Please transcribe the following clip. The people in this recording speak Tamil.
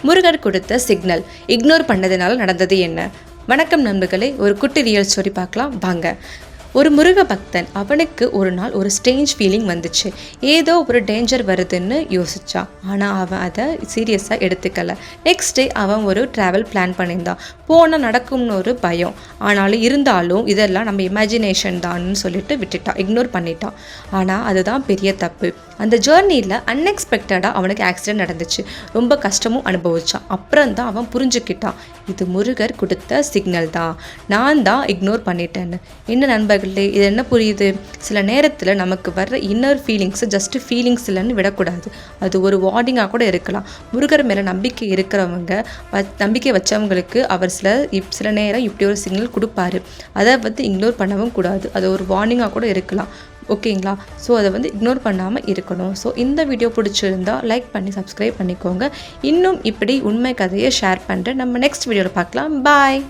முருகர் கொடுத்த சிக்னல் இக்னோர் பண்ணதுனால நடந்தது என்ன? வணக்கம் நண்பர்களே, ஒரு குட்டி ரியல் ஸ்டோரி பார்க்கலாம் வாங்க. ஒரு முருக பக்தன், அவனுக்கு ஒரு நாள் ஒரு ஸ்ட்ரேஞ்ச் ஃபீலிங் வந்துச்சு. ஏதோ ஒரு டேஞ்சர் வருதுன்னு யோசிச்சான். ஆனால் அவன் அதை சீரியஸாக எடுத்துக்கல. நெக்ஸ்ட் டே அவன் ஒரு ட்ராவல் பிளான் பண்ணியிருந்தான். போனால் நடக்கும்னு ஒரு பயம். இருந்தாலும் இதெல்லாம் நம்ம இமேஜினேஷன் தான்னு சொல்லிட்டு விட்டுட்டான், இக்னோர் பண்ணிட்டான். ஆனால் அதுதான் பெரிய தப்பு. அந்த ஜேர்னியில் அன்எக்ஸ்பெக்டடாக அவனுக்கு ஆக்சிடென்ட் நடந்துச்சு. ரொம்ப கஷ்டமும் அனுபவிச்சான். அப்புறம் தான் அவன் புரிஞ்சுக்கிட்டான், இது முருகர் கொடுத்த சிக்னல் தான், நான் தான் இக்னோர் பண்ணிட்டேன்னு. என்ன நண்பர்களே, இது என்ன புரியுது? சில நேரத்தில் நமக்கு வர்ற இன்னர் ஃபீலிங்ஸை ஜஸ்ட் ஃபீலிங்ஸ் இல்லைன்னு விடக்கூடாது. அது ஒரு வார்னிங்காக கூட இருக்கலாம். முருகர் மேலே நம்பிக்கை இருக்கிறவங்க, நம்பிக்கை வச்சவங்களுக்கு அவர் சில நேரம் இப்படி ஒரு சிக்னல் கொடுப்பாரு. அதை இக்னோர் பண்ணவும் கூடாது. அது ஒரு வார்னிங்காக கூட இருக்கலாம். ஓகேங்களா? ஸோ அதை இக்னோர் பண்ணாமல் இருக்கணும். ஸோ இந்த வீடியோ பிடிச்சிருந்தா லைக் பண்ணி சப்ஸ்கிரைப் பண்ணிக்கோங்க. இன்னும் இப்படி உண்மை கதையை ஷேர் பண்ணுறேன். நம்ம நெக்ஸ்ட் வீடியோவில் பார்க்கலாம். பாய்.